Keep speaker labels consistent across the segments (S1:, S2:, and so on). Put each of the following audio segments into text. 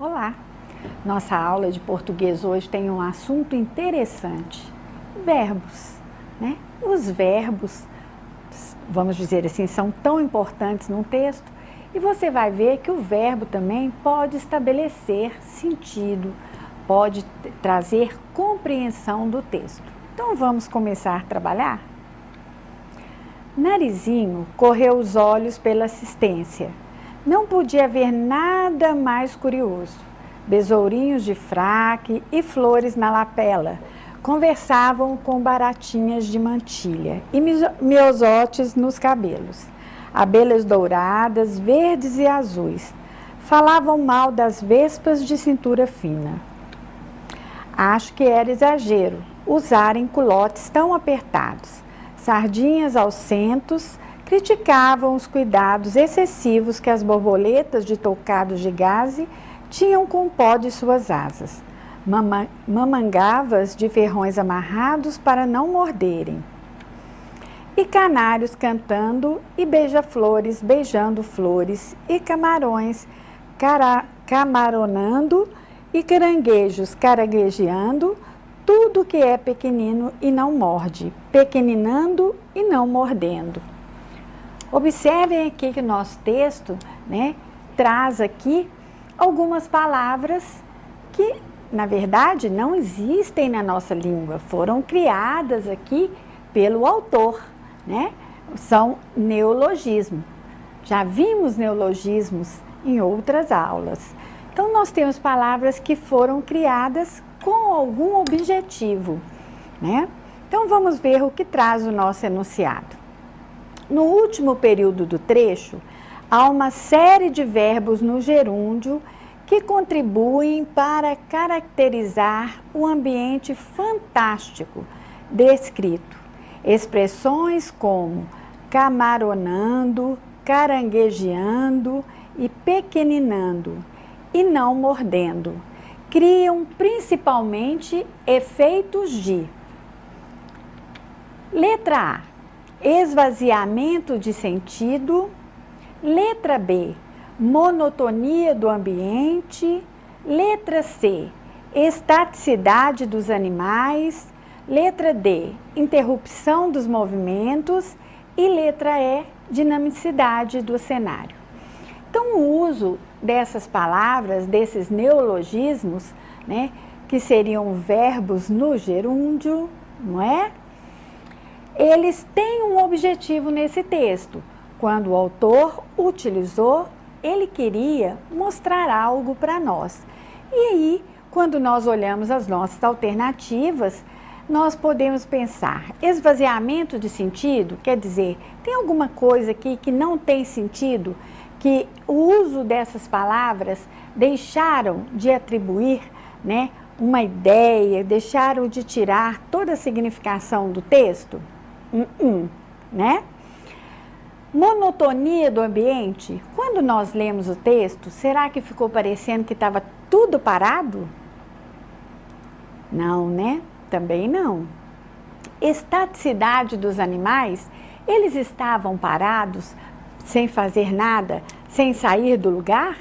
S1: Olá! Nossa aula de português hoje tem um assunto interessante: verbos, né? Os verbos, vamos dizer assim, são tão importantes num texto e você vai ver que o verbo também pode estabelecer sentido, pode trazer compreensão do texto. Então vamos começar a trabalhar? Narizinho correu os olhos pela assistência. Não podia ver nada mais curioso. Besourinhos de fraque e flores na lapela conversavam com baratinhas de mantilha e miosotes nos cabelos. Abelhas douradas, verdes e azuis falavam mal das vespas de cintura fina. Acho que era exagero usarem culotes tão apertados. Sardinhas aos centos criticavam os cuidados excessivos que as borboletas de toucados de gaze tinham com o pó de suas asas. Mamangavas de ferrões amarrados para não morderem. E canários cantando e beija-flores beijando flores e camarões camaronando e caranguejos caranguejeando, tudo que é pequenino e não morde, pequeninando e não mordendo. Observem aqui que o nosso texto, traz aqui algumas palavras que, na verdade, não existem na nossa língua, foram criadas aqui pelo autor, São neologismos. Já vimos neologismos em outras aulas. Então, nós temos palavras que foram criadas com algum objetivo, Então, vamos ver o que traz o nosso enunciado. No último período do trecho, há uma série de verbos no gerúndio que contribuem para caracterizar o ambiente fantástico descrito. Expressões como camaronando, caranguejeando e pequeninando e não mordendo criam principalmente efeitos de: letra A, esvaziamento de sentido. Letra B, monotonia do ambiente. Letra C, estaticidade dos animais. Letra D, interrupção dos movimentos. E letra E, dinamicidade do cenário. Então, o uso dessas palavras, desses neologismos, que seriam verbos no gerúndio, não é? Eles têm um objetivo nesse texto. Quando o autor utilizou, ele queria mostrar algo para nós. E aí, quando nós olhamos as nossas alternativas, nós podemos pensar: esvaziamento de sentido, quer dizer, tem alguma coisa aqui que não tem sentido, que o uso dessas palavras deixaram de atribuir, uma ideia, deixaram de tirar toda a significação do texto? Monotonia do ambiente. Quando nós lemos o texto, será que ficou parecendo que estava tudo parado? Não, Também não. Estaticidade dos animais, eles estavam parados, sem fazer nada, sem sair do lugar?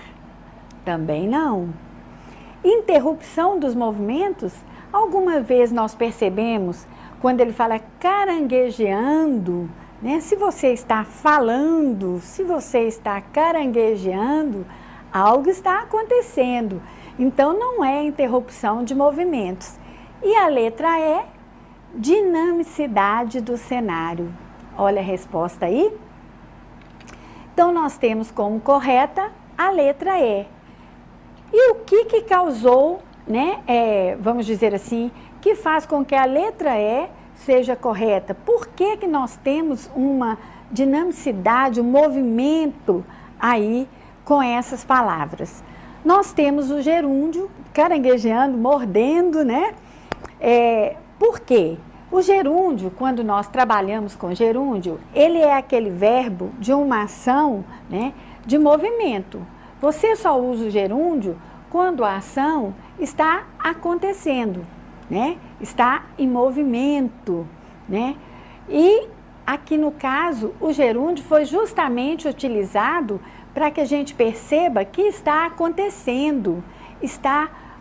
S1: Também não. Interrupção dos movimentos, alguma vez nós percebemos, quando ele fala caranguejeando, se você está falando, se você está caranguejeando, algo está acontecendo. Então, não é interrupção de movimentos. E a letra E, dinamicidade do cenário. Olha a resposta aí. Então, nós temos como correta a letra E. E o que causou, vamos dizer assim, que faz com que a letra E seja correta? Por que nós temos uma dinamicidade, um movimento aí com essas palavras? Nós temos o gerúndio, caranguejeando, mordendo, Por quê? O gerúndio, quando nós trabalhamos com gerúndio, ele é aquele verbo de uma ação, de movimento. Você só usa o gerúndio quando a ação está acontecendo, Está em movimento, E aqui no caso, o gerúndio foi justamente utilizado para que a gente perceba que está acontecendo.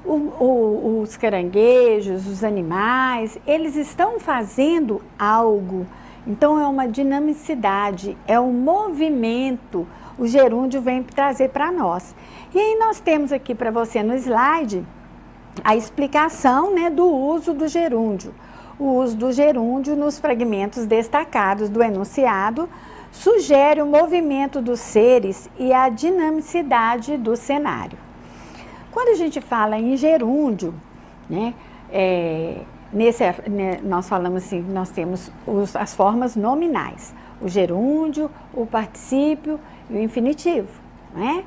S1: os caranguejos, os animais, eles estão fazendo algo. Então é uma dinamicidade, é um movimento, o gerúndio vem trazer para nós. E aí nós temos aqui para você no slide a explicação, né, do uso do gerúndio. O uso do gerúndio nos fragmentos destacados do enunciado sugere o movimento dos seres e a dinamicidade do cenário. Quando a gente fala em gerúndio, né, nós falamos assim, nós temos as formas nominais, o gerúndio, o particípio e o infinitivo, né?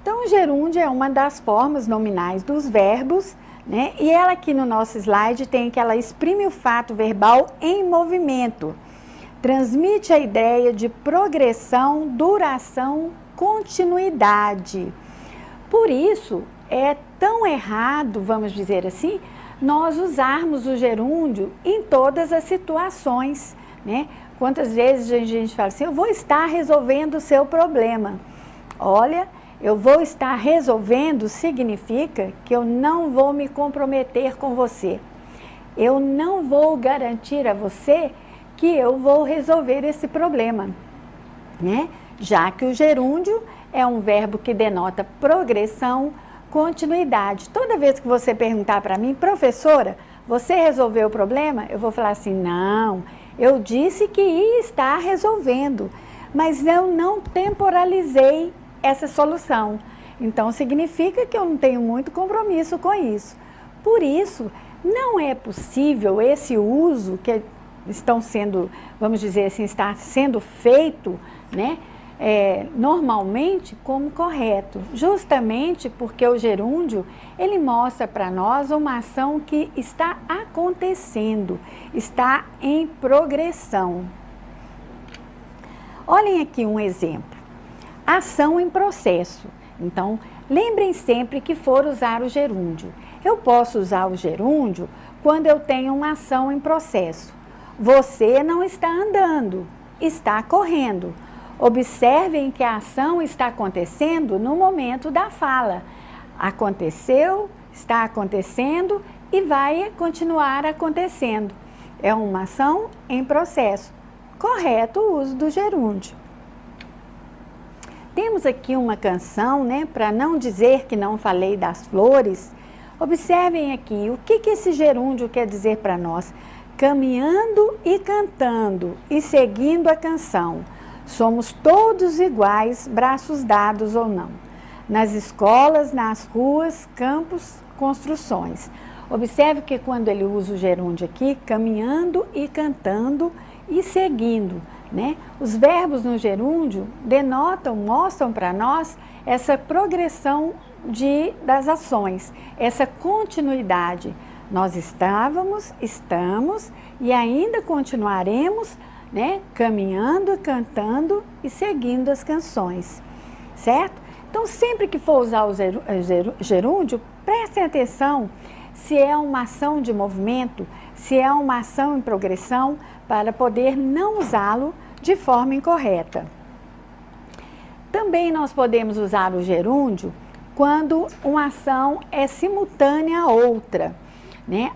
S1: Então, o gerúndio é uma das formas nominais dos verbos, né? E ela aqui no nosso slide tem que ela exprime o fato verbal em movimento, transmite a ideia de progressão, duração, continuidade. Por isso, é tão errado, vamos dizer assim, nós usarmos o gerúndio em todas as situações, né? Quantas vezes a gente fala assim, eu vou estar resolvendo o seu problema. Olha, eu vou estar resolvendo significa que eu não vou me comprometer com você. Eu não vou garantir a você que eu vou resolver esse problema, né? Já que o gerúndio é um verbo que denota progressão, continuidade. Toda vez que você perguntar para mim, professora, você resolveu o problema? Eu vou falar assim, não, eu disse que ia estar resolvendo, mas eu não temporalizei essa solução. Então, significa que eu não tenho muito compromisso com isso. Por isso, não é possível esse uso que estão sendo, vamos dizer assim, está sendo feito, né? Normalmente como correto, justamente porque o gerúndio, ele mostra para nós uma ação que está acontecendo, está em progressão. Olhem aqui um exemplo, ação em processo. Então, lembrem sempre que for usar o gerúndio. Eu posso usar o gerúndio quando eu tenho uma ação em processo. Você não está andando, está correndo. Observem que a ação está acontecendo no momento da fala. Aconteceu, está acontecendo e vai continuar acontecendo. É uma ação em processo. Correto o uso do gerúndio. Temos aqui uma canção, né, para não dizer que não falei das flores. Observem aqui, o que esse gerúndio quer dizer para nós? Caminhando e cantando e seguindo a canção. Somos todos iguais, braços dados ou não. Nas escolas, nas ruas, campos, construções. Observe que quando ele usa o gerúndio aqui, caminhando e cantando e seguindo, né? Os verbos no gerúndio denotam, mostram para nós essa progressão das ações, essa continuidade. Nós estávamos, estamos e ainda continuaremos, né, caminhando, cantando e seguindo as canções, certo? Então, sempre que for usar o gerúndio, prestem atenção se é uma ação de movimento, se é uma ação em progressão, para poder não usá-lo de forma incorreta. Também nós podemos usar o gerúndio quando uma ação é simultânea a outra, né?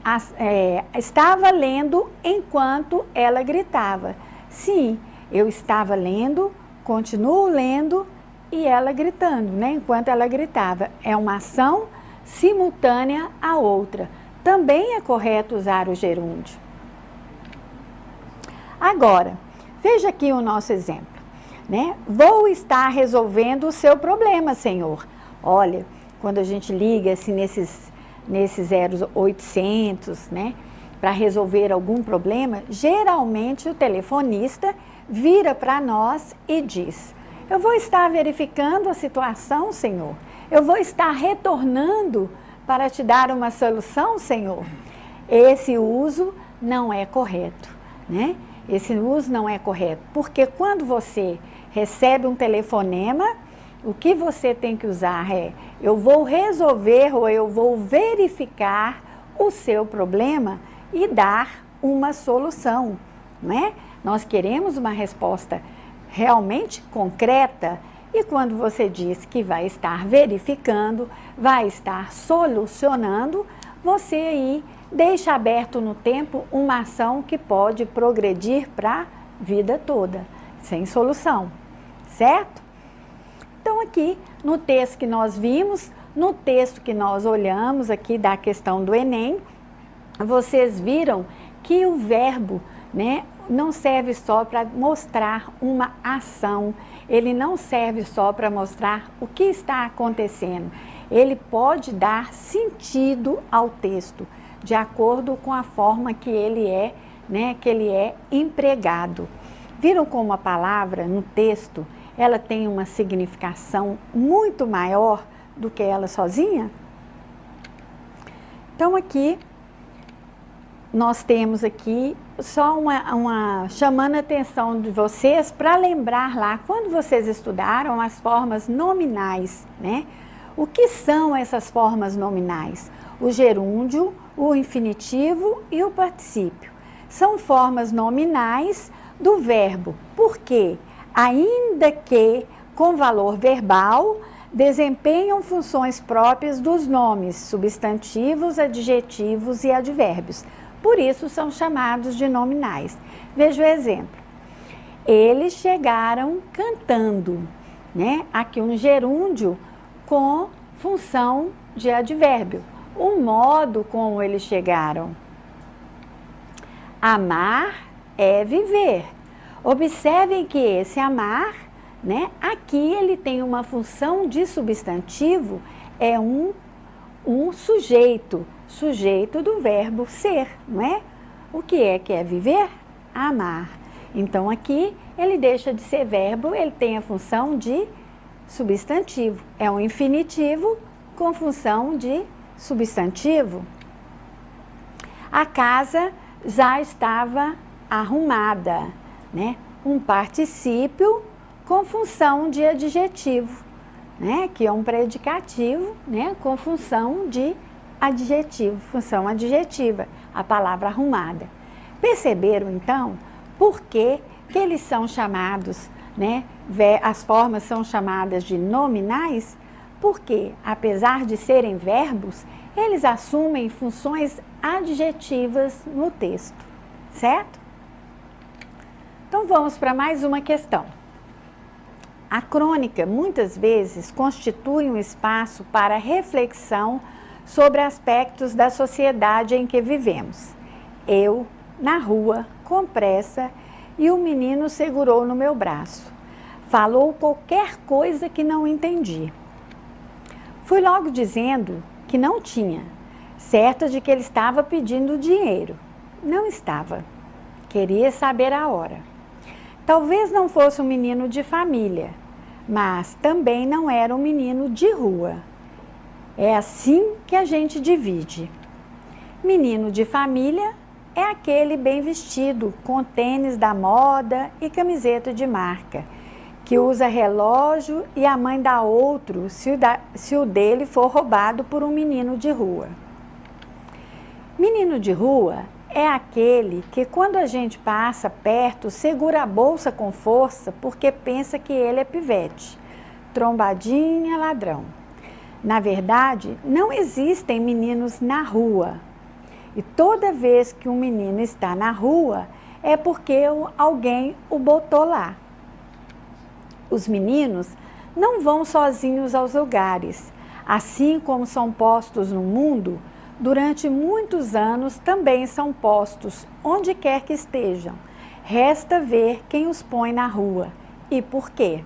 S1: Estava lendo enquanto ela gritava. Sim, eu estava lendo, continuo lendo e ela gritando, né? Enquanto ela gritava. É uma ação simultânea a outra. Também é correto usar o gerúndio. Agora, veja aqui o nosso exemplo, né? Vou estar resolvendo o seu problema, Senhor. Olha, quando a gente liga assim nesses 0800, né, para resolver algum problema, geralmente o telefonista vira para nós e diz: eu vou estar verificando a situação, Senhor. Eu vou estar retornando para te dar uma solução, Senhor. Esse uso não é correto, né? Esse uso não é correto, porque quando você recebe um telefonema, o que você tem que usar é: eu vou resolver ou eu vou verificar o seu problema e dar uma solução, não é? Nós queremos uma resposta realmente concreta E quando você diz que vai estar verificando, vai estar solucionando, você aí deixa aberto no tempo uma ação que pode progredir para a vida toda, sem solução, certo? Então aqui no texto que nós vimos, no texto que nós olhamos aqui da questão do Enem, vocês viram que o verbo, né, não serve só para mostrar uma ação, ele não serve só para mostrar o que está acontecendo, ele pode dar sentido ao texto, de acordo com a forma que ele é, né, que ele é empregado. Viram como a palavra no texto, ela tem uma significação muito maior do que ela sozinha? Então aqui, nós temos aqui só chamando a atenção de vocês para lembrar lá, quando vocês estudaram as formas nominais, né? O que são essas formas nominais? O gerúndio, o infinitivo e o particípio. São formas nominais do verbo, porque ainda que com valor verbal, desempenham funções próprias dos nomes, substantivos, adjetivos e advérbios. Por isso são chamados de nominais. Veja o exemplo. Eles chegaram cantando, né? Aqui um gerúndio com função de advérbio. O modo como eles chegaram. Amar é viver. Observem que esse amar, né? Aqui ele tem uma função de substantivo, é um sujeito. Sujeito do verbo ser, não é? O que é viver? Amar. Então aqui ele deixa de ser verbo, ele tem a função de substantivo. É um infinitivo com função de substantivo. A casa já estava arrumada, né? Um particípio com função de adjetivo, né? Que é um predicativo, né? Com função de adjetivo, função adjetiva, a palavra arrumada. Perceberam então por que eles são chamados, né? As formas são chamadas de nominais? Porque, apesar de serem verbos, eles assumem funções adjetivas no texto, certo? Então vamos para mais uma questão. A crônica muitas vezes constitui um espaço para reflexão sobre aspectos da sociedade em que vivemos. Eu, na rua, com pressa, e o menino segurou no meu braço. Falou qualquer coisa que não entendi. Fui logo dizendo que não tinha, certa de que ele estava pedindo dinheiro. Não estava. Queria saber a hora. Talvez não fosse um menino de família, mas também não era um menino de rua. É assim que a gente divide. Menino de família é aquele bem vestido, com tênis da moda e camiseta de marca, que usa relógio e a mãe dá outro se o dele for roubado por um menino de rua. Menino de rua é aquele que, quando a gente passa perto, segura a bolsa com força porque pensa que ele é pivete, trombadinha, ladrão. Na verdade, não existem meninos na rua. E toda vez que um menino está na rua, é porque alguém o botou lá. Os meninos não vão sozinhos aos lugares. Assim como são postos no mundo, durante muitos anos também são postos onde quer que estejam. Resta ver quem os põe na rua e por quê.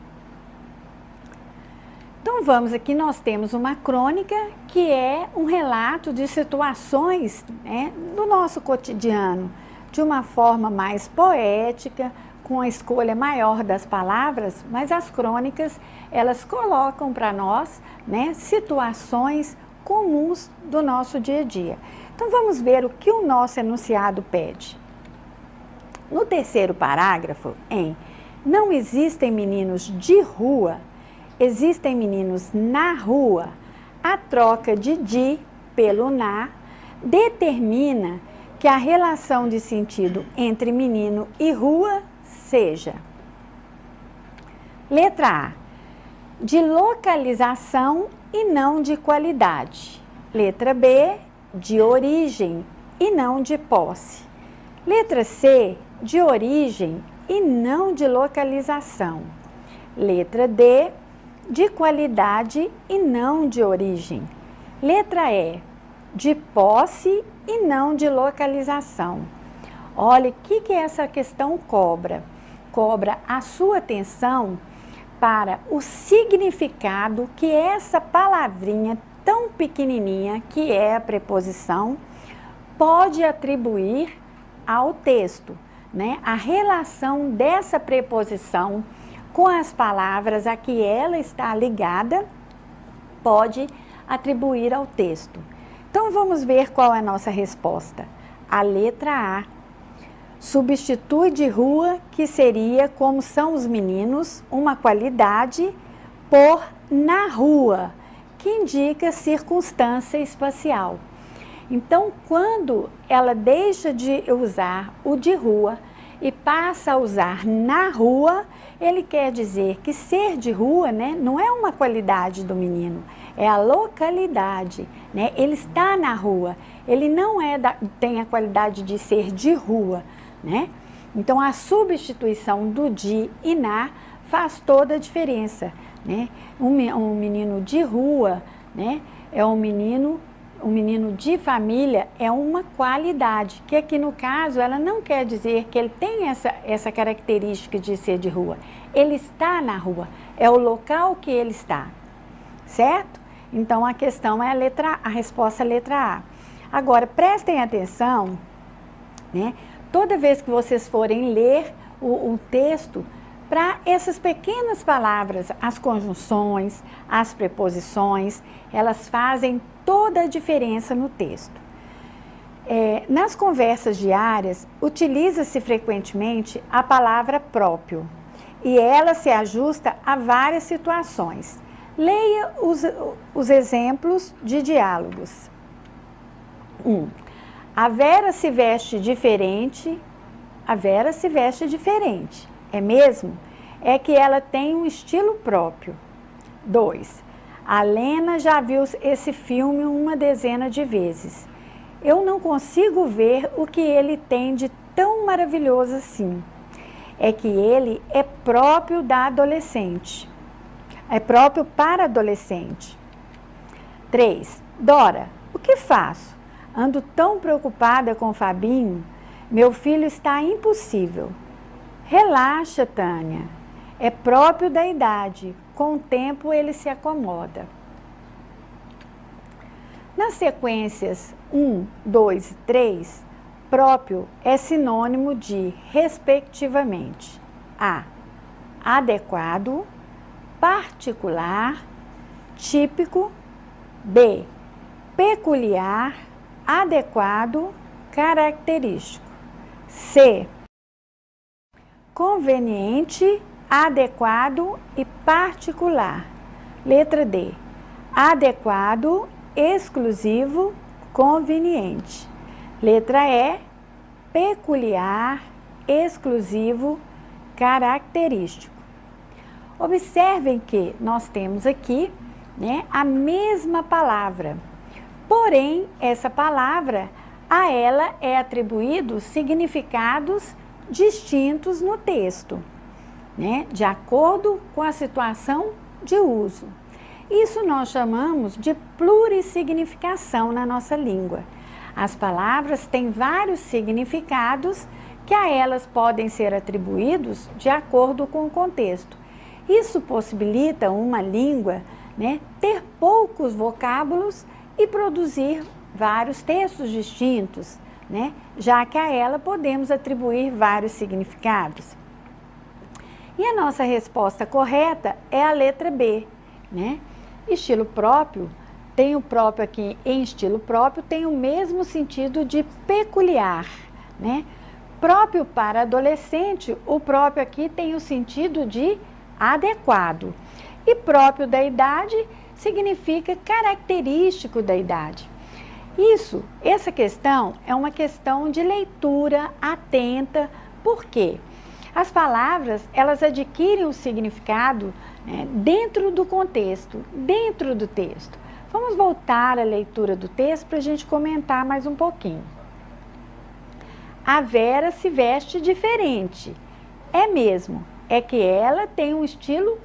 S1: Então vamos aqui, nós temos uma crônica que é um relato de situações, né, do nosso cotidiano, de uma forma mais poética, com a escolha maior das palavras, mas as crônicas, elas colocam para nós, né, situações comuns do nosso dia a dia. Então vamos ver o que o nosso enunciado pede. No terceiro parágrafo, não existem meninos de rua, existem meninos na rua, a troca de pelo na determina que a relação de sentido entre menino e rua seja. Letra A. de localização e não de qualidade. Letra B, de origem e não de posse. Letra C, de origem e não de localização. Letra D, de qualidade e não de origem. Letra E, de posse e não de localização. Olha, o que essa questão cobra? Cobra a sua atenção para o significado que essa palavrinha tão pequenininha, que é a preposição, pode atribuir ao texto, né? A relação dessa preposição com as palavras a que ela está ligada pode atribuir ao texto. Então, vamos ver qual é a nossa resposta. A letra A. Substitui de rua, que seria como são os meninos, uma qualidade, por na rua, que indica circunstância espacial. Então, quando ela deixa de usar o de rua e passa a usar na rua, ele quer dizer que ser de rua, né, não é uma qualidade do menino, é a localidade, né? Ele está na rua, ele não tem a qualidade de ser de rua, né? Então, a substituição do de e na faz toda a diferença, né? Um menino de rua, né, é um menino de família, é uma qualidade, que aqui no caso ela não quer dizer que ele tem essa característica de ser de rua. Ele está na rua, é o local que ele está, certo? Então, a questão é a resposta é a letra A. Agora, prestem atenção, né? Toda vez que vocês forem ler o texto, para essas pequenas palavras, as conjunções, as preposições, elas fazem toda a diferença no texto. Nas conversas diárias, utiliza-se frequentemente a palavra próprio e ela se ajusta a várias situações. Leia os exemplos de diálogos. 1. A Vera se veste diferente. A Vera se veste diferente. É mesmo? É que ela tem um estilo próprio. 2. A Lena já viu esse filme uma dezena de vezes. Eu não consigo ver o que ele tem de tão maravilhoso assim. É que ele é próprio da adolescente. É próprio para adolescente. 3. Dora, o que faço? Ando tão preocupada com o Fabinho. Meu filho está impossível. Relaxa, Tânia. É próprio da idade. Com o tempo ele se acomoda. Nas sequências 1, 2 e 3, próprio é sinônimo de, respectivamente, A. Adequado, particular, típico. B. Peculiar, adequado, característico. C. Conveniente, adequado e particular. Letra D. Adequado, exclusivo, conveniente. Letra E. Peculiar, exclusivo, característico. Observem que nós temos aqui, né, a mesma palavra. Porém, essa palavra, a ela é atribuído significados distintos no texto, né, de acordo com a situação de uso. Isso nós chamamos de plurissignificação na nossa língua. As palavras têm vários significados que a elas podem ser atribuídos de acordo com o contexto. Isso possibilita uma língua, né, ter poucos vocábulos e produzir vários textos distintos, né, já que a ela podemos atribuir vários significados. E a nossa resposta correta é a letra B, né? Estilo próprio, tem o próprio aqui em estilo próprio, tem o mesmo sentido de peculiar, né? Próprio para adolescente, o próprio aqui tem o sentido de adequado. E próprio da idade significa característico da idade. Essa questão é uma questão de leitura atenta, por quê? As palavras, elas adquirem o significado, né? Dentro do contexto, dentro do texto. Vamos voltar à leitura do texto para a gente comentar mais um pouquinho. A Vera se veste diferente. É mesmo, é que ela tem um estilo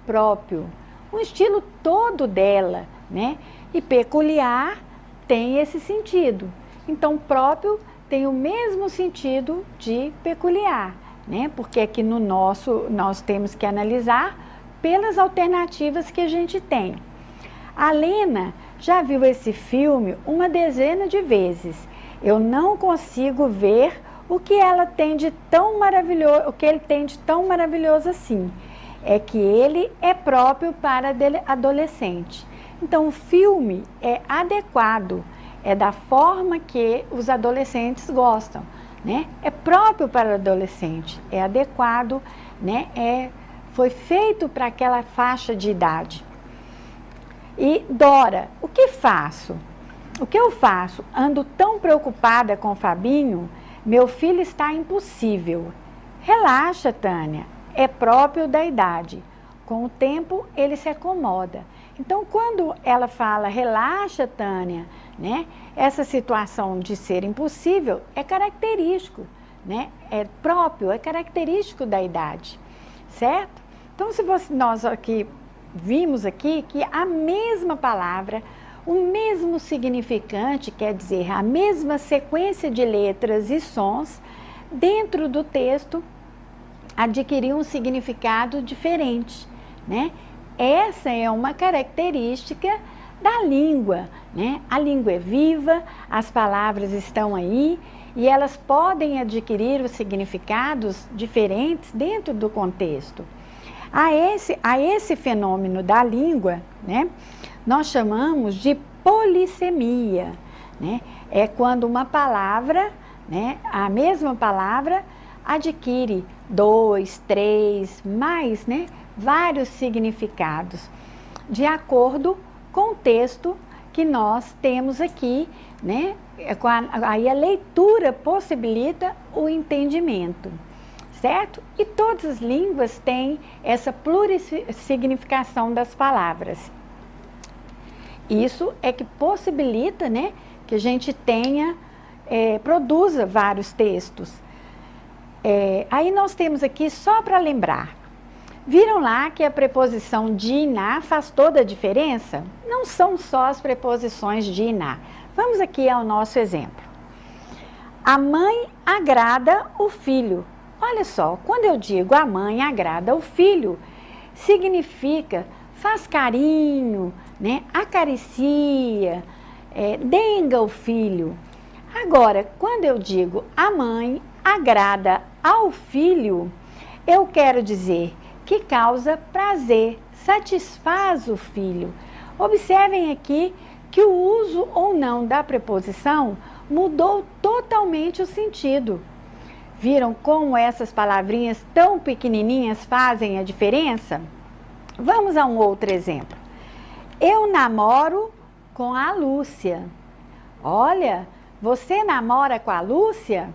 S1: próprio, um estilo todo dela, né? E peculiar tem esse sentido. Então, próprio tem o mesmo sentido de peculiar, né? Porque aqui no nosso, nós temos que analisar pelas alternativas que a gente tem. A Lena já viu esse filme uma dezena de vezes. Eu não consigo ver o que ela tem de tão maravilhoso, o que ele tem de tão maravilhoso assim. É que ele é próprio para adolescente. Então, o filme é adequado, é da forma que os adolescentes gostam, né? É próprio para o adolescente, é adequado, né? Foi feito para aquela faixa de idade. E Dora, o que faço? O que eu faço? Ando tão preocupada com o Fabinho, meu filho está impossível. Relaxa, Tânia, é próprio da idade. Com o tempo, ele se acomoda. Então, quando ela fala, relaxa, Tânia, né? Essa situação de ser impossível é característico, né? É próprio, é característico da idade, certo? Então, nós aqui vimos aqui que a mesma palavra, o mesmo significante, quer dizer, a mesma sequência de letras e sons, dentro do texto, adquiriu um significado diferente, né? Essa é uma característica da língua, né? A língua é viva, as palavras estão aí e elas podem adquirir os significados diferentes dentro do contexto. A esse fenômeno da língua, né, nós chamamos de polissemia, né? É quando uma palavra, né, a mesma palavra adquire 2, 3, mais, né, vários significados, de acordo com o texto que nós temos aqui, né? Aí a leitura possibilita o entendimento, certo? E todas as línguas têm essa plurissignificação das palavras. Isso é que possibilita, né, que a gente tenha, produza vários textos. Aí nós temos aqui, só para lembrar, viram lá que a preposição de e na faz toda a diferença? Não são só as preposições de e na. Vamos aqui ao nosso exemplo. A mãe agrada o filho. Olha só, quando eu digo a mãe agrada o filho, significa faz carinho, né? Acaricia, denga o filho. Agora, quando eu digo a mãe agrada ao filho, eu quero dizer que causa prazer, satisfaz o filho. Observem aqui que o uso ou não da preposição mudou totalmente o sentido. Viram como essas palavrinhas tão pequenininhas fazem a diferença? Vamos a um outro exemplo. Eu namoro com a Lúcia. Olha, você namora com a Lúcia?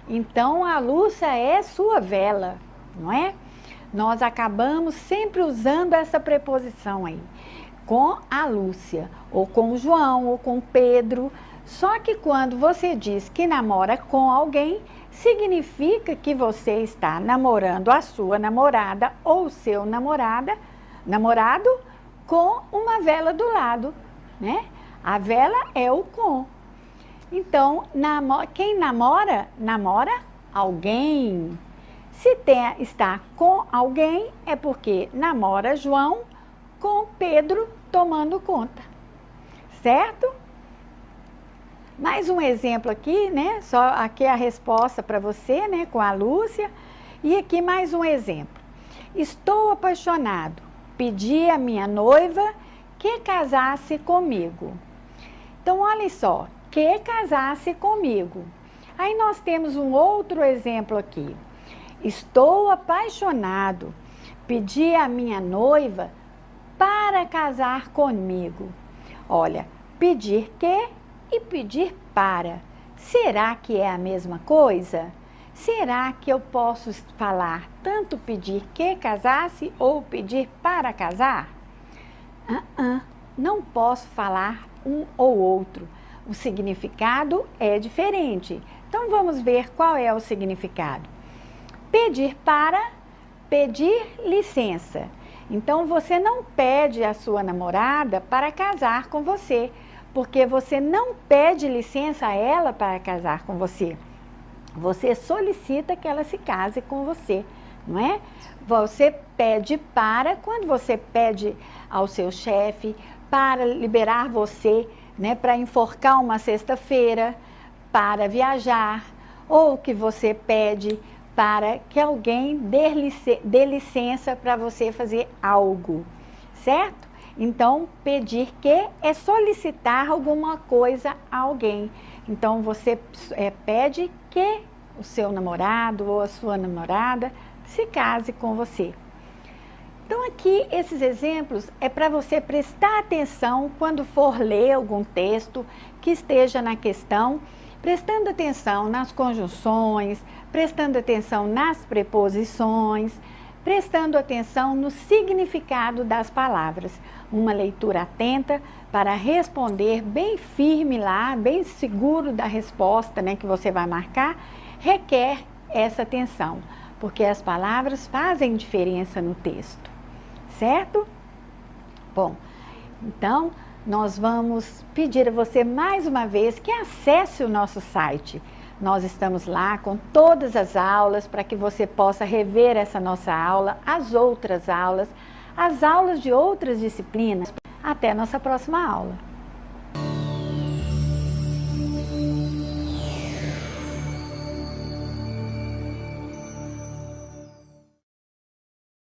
S1: Então a Lúcia é sua vela, não é? Nós acabamos sempre usando essa preposição aí, com a Lúcia, ou com o João, ou com o Pedro. Só que quando você diz que namora com alguém, significa que você está namorando a sua namorada ou o seu namorado com uma vela do lado, né? A vela é o com. Então, quem namora, namora alguém. Se está com alguém, é porque namora João com Pedro tomando conta, certo? Mais um exemplo aqui, né? Só aqui a resposta para você, né? Com a Lúcia. E aqui mais um exemplo. Estou apaixonado. Pedi à minha noiva que casasse comigo. Então, olha só. Que casasse comigo. Aí nós temos um outro exemplo aqui. Estou apaixonado. Pedi à minha noiva para casar comigo. Olha, pedir que e pedir para. Será que é a mesma coisa? Será que eu posso falar tanto pedir que casasse ou pedir para casar? Não posso falar um ou outro. O significado é diferente. Então vamos ver qual é o significado. Pedir para, pedir licença. Então você não pede a sua namorada para casar com você, porque você não pede licença a ela para casar com você. Você solicita que ela se case com você, não é? Você pede para, quando você pede ao seu chefe para liberar você, né, para enforcar uma sexta-feira, para viajar, ou que você pede para que alguém dê licença para você fazer algo, certo? Então, pedir que é solicitar alguma coisa a alguém. Então, você pede que o seu namorado ou a sua namorada se case com você. Então, aqui, esses exemplos é para você prestar atenção quando for ler algum texto que esteja na questão, prestando atenção nas conjunções, prestando atenção nas preposições, prestando atenção no significado das palavras. Uma leitura atenta para responder bem firme lá, bem seguro da resposta, né, que você vai marcar, requer essa atenção, porque as palavras fazem diferença no texto, certo? Bom, então nós vamos pedir a você mais uma vez que acesse o nosso site. Nós estamos lá com todas as aulas para que você possa rever essa nossa aula, as outras aulas, as aulas de outras disciplinas. Até a nossa próxima aula.